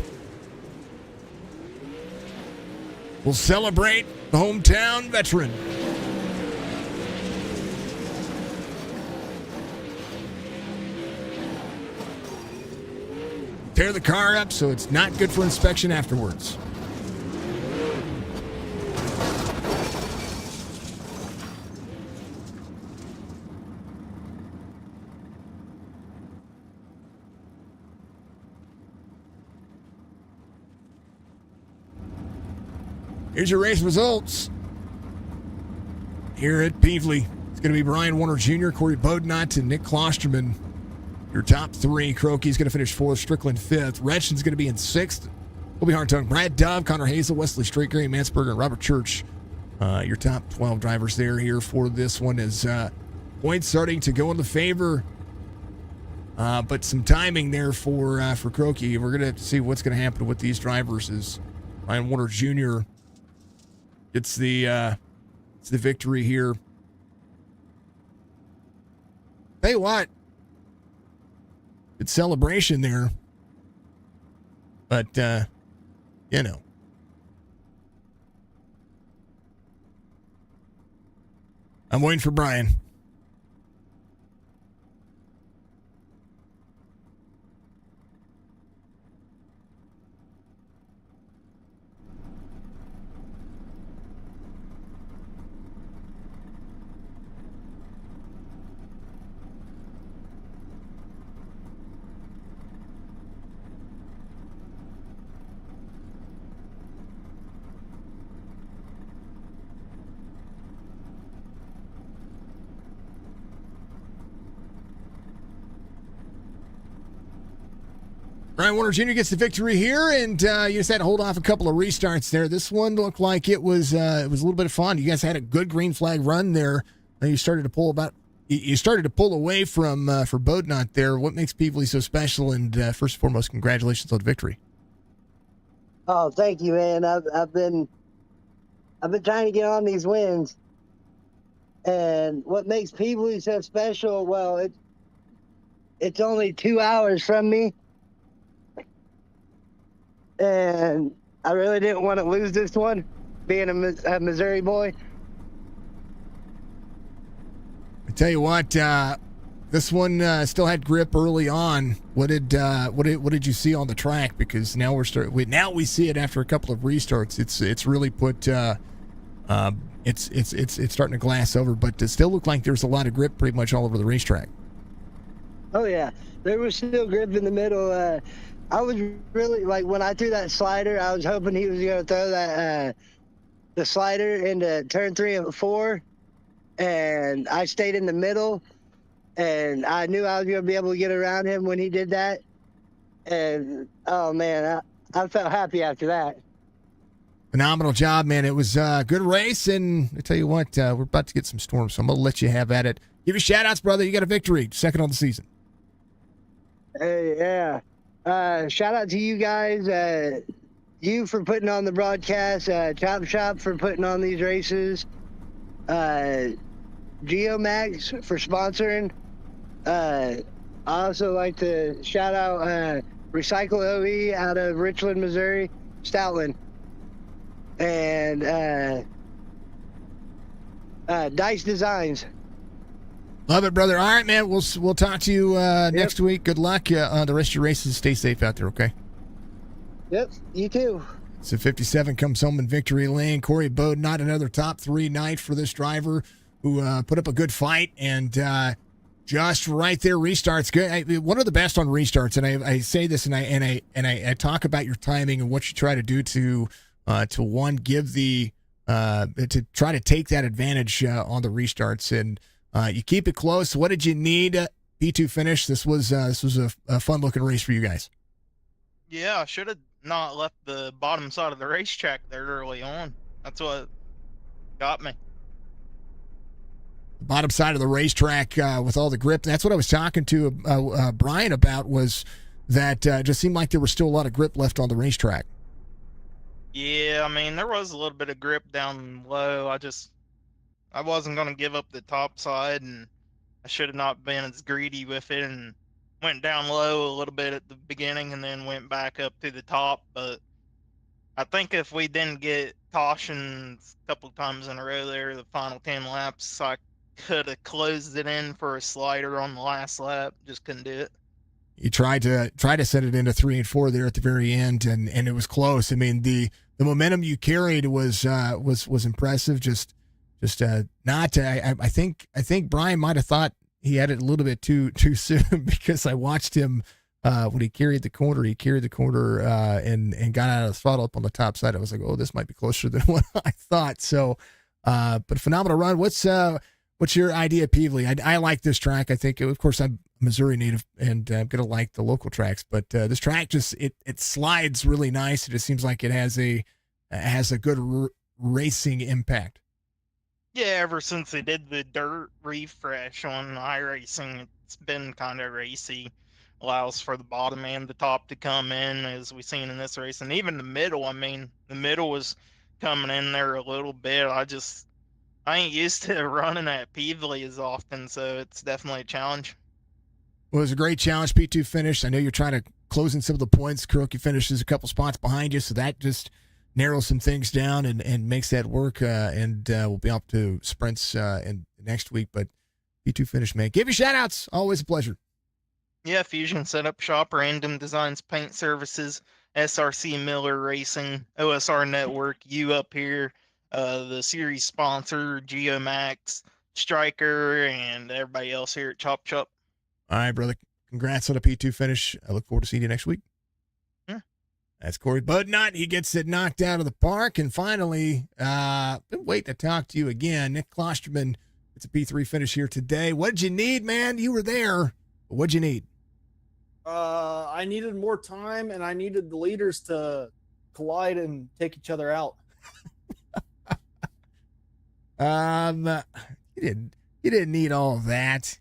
We'll celebrate the hometown veteran. Tear the car up so it's not good for inspection afterwards. Here's your race results. Here at Peevely, it's going to be Brian Warner Jr., Corey Bodnot, and Nick Klosterman. Your top 3. Crokey's going to finish 4th. Strickland 5th. Retchen's going to be in 6th. Colby Hartung, Brad Dove, Connor Hazel, Wesley Strait, Gary Mansberger, and Robert Church. Your top 12 drivers there here for this one is points starting to go in the favor. But some timing there for Crokey. We're going to have to see what's going to happen with these drivers as Brian Warner Jr. gets the victory here. Tell you what. Good celebration there. But, you know. I'm waiting for Brian. Brian Warner Jr. gets the victory here, and you just had to hold off a couple of restarts there. This one looked like it was a little bit of fun. You guys had a good green flag run there. You started to pull away from for Bodnot there. What makes Peevely so special? And first and foremost, congratulations on the victory. Oh, thank you, man. I've been trying to get on these wins. And what makes Peebly so special? Well, it's only 2 hours from me, and I really didn't want to lose this one, being a Missouri boy. I tell you what, this one still had grip early on. What did you see on the track? Because now we see it after a couple of restarts. It's really put it's starting to glass over, but it still looked like there's a lot of grip pretty much all over the racetrack. Oh yeah, there was still grip in the middle. I was really like when I threw that slider, I was hoping he was going to throw that the slider into turn 3 and 4, and I stayed in the middle, and I knew I was going to be able to get around him when he did that. And oh man, I felt happy after that. Phenomenal job, man. It was a good race, and I tell you what, we're about to get some storms, so I'm going to let you have at it. Give you shout-outs, brother. You got a victory, second on the season. Hey, yeah. Shout out to you guys. You for putting on the broadcast. Chop Shop for putting on these races. Geomax for sponsoring. I also like to shout out Recycle OE out of Richland, Missouri, Stoutland. And Dice Designs. Love it, brother. All right, man. We'll talk to you next week. Good luck on the rest of your races. Stay safe out there, okay? Yep, you too. So 57 comes home in victory lane. Corey Bode, not another top 3 night for this driver who put up a good fight and just right there restarts. Good. One of the best on restarts, and I say this and I talk about your timing and what you try to do to give the to try to take that advantage on the restarts, and you keep it close. What did you need? P2 finish. This was a fun looking race for you guys. Yeah, I should have not left the bottom side of the racetrack there early on. That's what got me. The bottom side of the racetrack with all the grip. That's what I was talking to Brian about, was that just seemed like there was still a lot of grip left on the racetrack. Yeah, I mean, there was a little bit of grip down low. I wasn't going to give up the top side, and I should have not been as greedy with it and went down low a little bit at the beginning and then went back up to the top. But I think if we didn't get cautions a couple of times in a row there, the final 10 laps, I could have closed it in for a slider on the last lap. Just couldn't do it. You tried to set it into 3 and 4 there at the very end, and it was close. I mean, the momentum you carried was impressive. I think Brian might have thought he had it a little bit too soon, because I watched him when he carried the corner. He carried the corner and got out of the throttle up on the top side. I was like, oh, this might be closer than what I thought. So, but a phenomenal run. What's your idea, Peevely? I like this track. I think, of course, I'm a Missouri native, and I'm gonna like the local tracks, but this track just it slides really nice. It just seems like it has a good racing impact. Yeah, ever since they did the dirt refresh on iRacing, it's been kind of racy. Allows for the bottom and the top to come in, as we've seen in this race. And even the middle, I mean, the middle was coming in there a little bit. I ain't used to running at Peevely as often, so it's definitely a challenge. Well, it was a great challenge. P2 finish. I know you're trying to close in some of the points. Kuroki finishes a couple spots behind you, so that just narrows some things down and makes that work. And we'll be up to sprints in next week. But P2 finish, man. Give you shout-outs. Always a pleasure. Yeah, Fusion Setup Shop, Random Designs Paint Services, SRC Miller Racing, OSR Network, you up here, the series sponsor, Geomax, Striker, and everybody else here at Chop Shop. All right, brother. Congrats on a P2 finish. I look forward to seeing you next week. Yeah. That's Corey Budnut. He gets it knocked out of the park. And finally, been waiting to talk to you again. Nick Klosterman, it's a P3 finish here today. What'd you need, man? You were there. But what'd you need? I needed more time, and I needed the leaders to collide and take each other out. You didn't need all of that.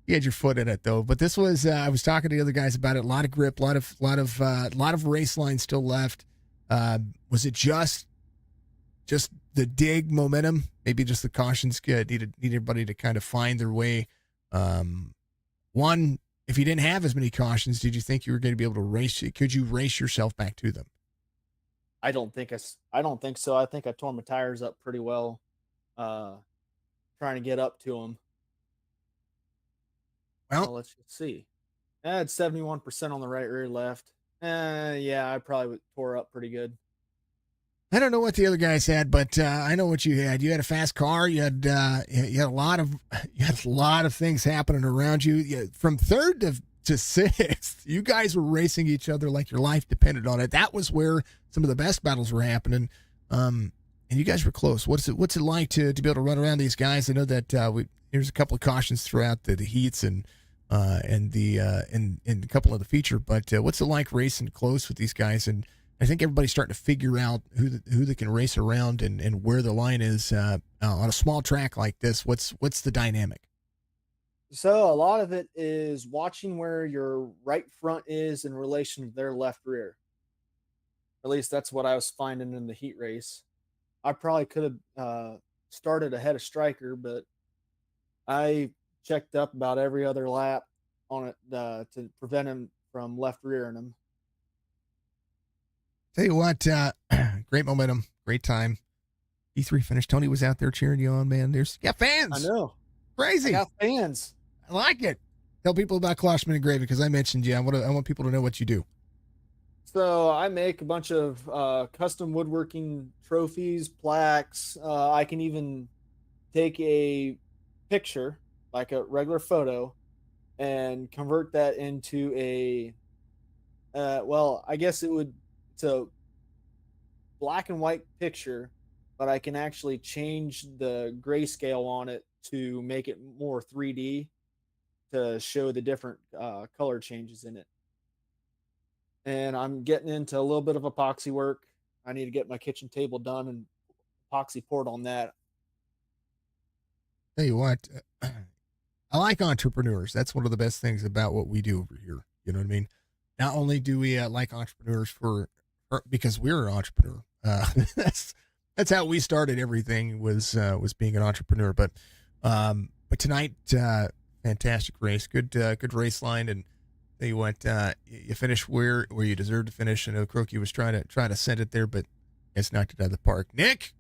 You had your foot in it though. But this was I was talking to the other guys about it. A lot of grip, a lot of race lines still left. Was it just just the dig momentum, maybe just the cautions need everybody to kind of find their way. One, if you didn't have as many cautions, did you think you were going to be able to race? Could you race yourself back to them? I don't think so. I think I tore my tires up pretty well, trying to get up to them. Well, let's just see. I had 71% on the right rear left. Yeah, I probably tore up pretty good. I don't know what the other guys had, but I know what you had. You had a fast car. You had a lot of things happening around you. From third to sixth, you guys were racing each other like your life depended on it. That was where some of the best battles were happening. And you guys were close. What's it like to be able to run around these guys? I know that there's a couple of cautions throughout the heats and a couple of the feature. But what's it like racing close with these guys? And I think everybody's starting to figure out who they can race around and where the line is on a small track like this. What's the dynamic? So a lot of it is watching where your right front is in relation to their left rear. At least that's what I was finding in the heat race. I probably could have started ahead of Stryker, but I checked up about every other lap on it to prevent him from left rearing him. Tell you what, great momentum, great time. E3 finish. Tony was out there cheering you on, man. You got fans. I know. Crazy. I got fans. I like it. Tell people about Kloshman Engraving because I mentioned you. I want people to know what you do. So I make a bunch of custom woodworking trophies, plaques. I can even take a picture, like a regular photo, and convert that into a, I guess it's a black and white picture, but I can actually change the grayscale on it to make it more 3D to show the different color changes in it. And I'm getting into a little bit of epoxy work. I need to get my kitchen table done and epoxy poured on that. Tell you what, I like entrepreneurs. That's one of the best things about what we do over here. You know what I mean? Not only do we like entrepreneurs because we're an entrepreneur. That's how we started everything was being an entrepreneur. But tonight, fantastic race, good race line, and tell you what, you finished where you deserve to finish. I know Croaky was trying to send it there, but it's knocked it out of the park. Nick,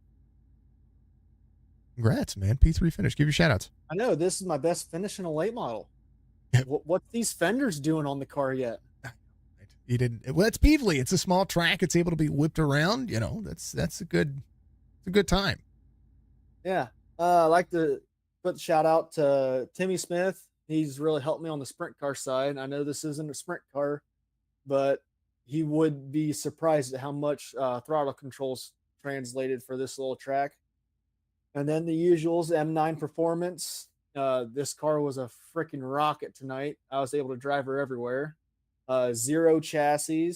congrats, man! P3 finish. Give your shout outs. I know this is my best finish in a late model. What's these fenders doing on the car yet? You didn't. Well, it's Beaverly. It's a small track. It's able to be whipped around. You know, that's a good time. Yeah. I like to put the shout out to Timmy Smith. He's really helped me on the sprint car side. I know this isn't a sprint car, but he would be surprised at how much throttle controls translated for this little track. And then the usuals, M9 Performance. This car was a freaking rocket tonight. I was able to drive her everywhere. Zero Chassis,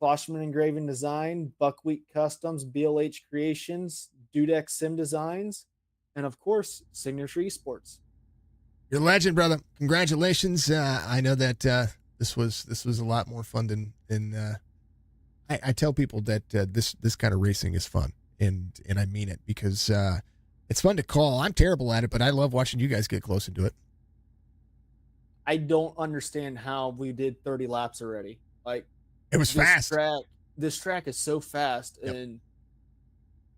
Kloshman Engraving Design, Buckwheat Customs, BLH Creations, Dudek Sim Designs, and of course, Signature Esports. You're a legend, brother. Congratulations. I know that this was a lot more fun than I tell people that this kind of racing is fun, and I mean it because it's fun to call. I'm terrible at it, but I love watching you guys get close into it. I don't understand how we did 30 laps already. Like, it was fast. This track is so fast, yep. And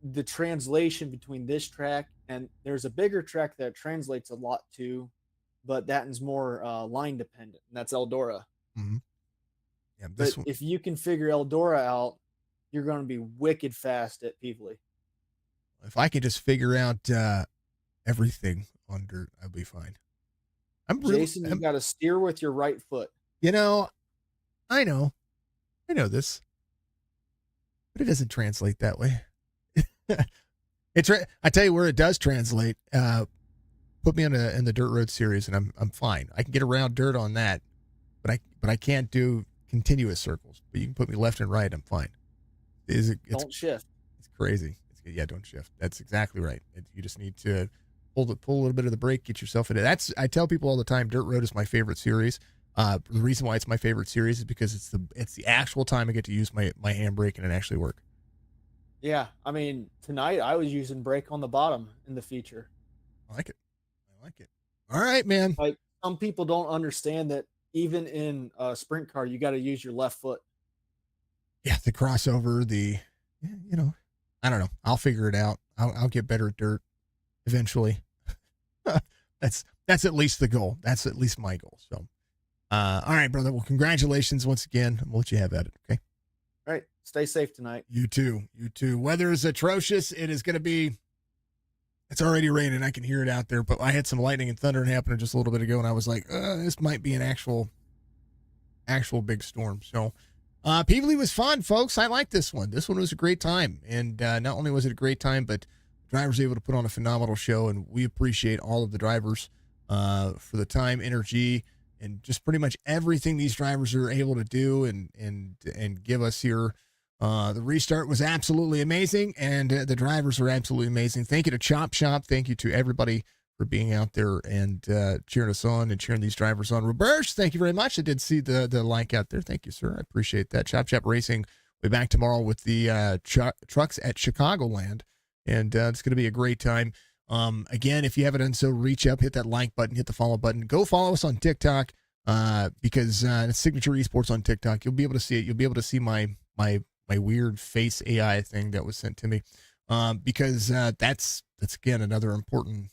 the translation between this track and there's a bigger track that translates a lot to, but that is more line dependent, and that's Eldora. Mm-hmm. Yeah, but if you can figure Eldora out, you're going to be wicked fast at Peevely. If I could just figure out everything on dirt, I'll be fine. Jason, you got to steer with your right foot. You know, I know this, but it doesn't translate that way. I tell you where it does translate. Put me in the dirt road series, and I'm fine. I can get around dirt on that, but I can't do continuous circles. But you can put me left and right, I'm fine. Don't shift. It's crazy. Don't shift. That's exactly right. You just need to pull a little bit of the brake, get yourself into it. I tell people all the time, dirt road is my favorite series. The reason why it's my favorite series is because it's the actual time I get to use my handbrake and it actually work. Yeah, I mean, tonight I was using brake on the bottom in the feature. I like it. I like it. All right, man. Like, some people don't understand that even in a sprint car, you got to use your left foot. Yeah, the crossover, I don't know. I'll figure it out. I'll get better at dirt eventually. That's at least the goal. That's at least my goal. So, all right, brother. Well, congratulations once again. I'll let you have at it. Okay. All right. Stay safe tonight. You too. You too. Weather is atrocious. It is going to be. It's already raining. I can hear it out there. But I had some lightning and thunder happening just a little bit ago, and I was like, this might be an actual big storm. So, Peebly was fun, folks. I like this one. This one was a great time, and not only was it a great time, but the drivers were able to put on a phenomenal show, and we appreciate all of the drivers for the time, energy, and just pretty much everything these drivers are able to do and give us here. The restart was absolutely amazing, and the drivers are absolutely amazing. Thank you to Chop Shop. Thank you to everybody for being out there and cheering us on and cheering these drivers on. Roberts, thank you very much. I did see the like out there. Thank you, sir. I appreciate that. Chop Shop Racing. We'll be back tomorrow with the trucks at Chicagoland, and it's going to be a great time. Again, if you haven't done so, reach up, hit that like button, hit the follow button. Go follow us on TikTok because it's Signature Esports on TikTok. You'll be able to see it. You'll be able to see my weird face AI thing that was sent to me because that's again another important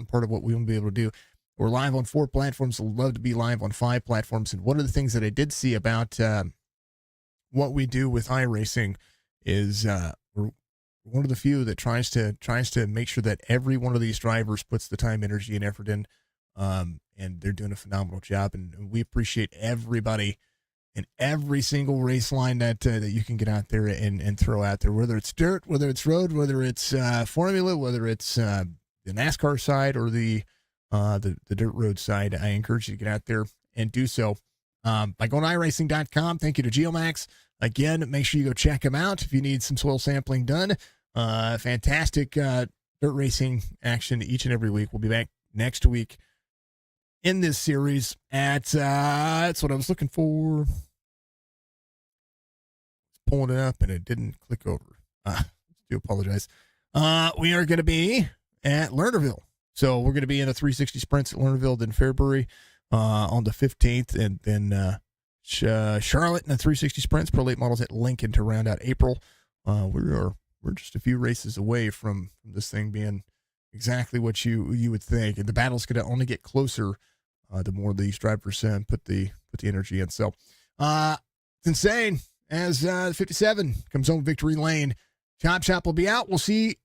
part of what we want to be able to do. We're live on 4 platforms. I'd love to be live on 5 platforms. And one of the things that I did see about what we do with iRacing is we're one of the few that tries to make sure that every one of these drivers puts the time, energy, and effort in, and they're doing a phenomenal job. And we appreciate everybody in every single race line that you can get out there and throw out there, whether it's dirt, whether it's road, whether it's formula, whether it's the NASCAR side or the dirt road side. I encourage you to get out there and do so by going to iRacing.com. Thank you to Geomax. Again, make sure you go check them out if you need some soil sampling done. Fantastic dirt racing action each and every week. We'll be back next week in this series at that's what I was looking for. Pulling it up and it didn't click over. Do apologize. We are going to be at Lernerville. So we're going to be in the 360 sprints at Lernerville, then Fairbury on the 15th, and then Charlotte in the 360 sprints, pro late models at Lincoln to round out April. We're just a few races away from this thing being exactly what you would think, and the battle's going to only get closer the more these drivers put the energy in. So it's insane. As 57 comes home victory lane, Chop Shop will be out. We'll see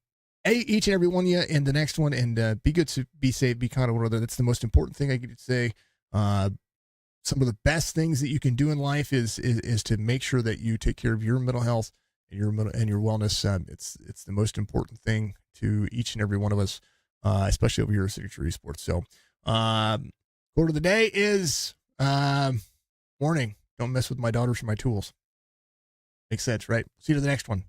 each and every one of you in the next one, and be good, to be safe, be kind of one another. That's the most important thing I could say. Some of the best things that you can do in life is to make sure that you take care of your mental health and your wellness. It's the most important thing to each and every one of us, especially over here at Signature Esports. So, quote of the day is warning: don't mess with my daughters or my tools. Makes sense, right? See you to the next one.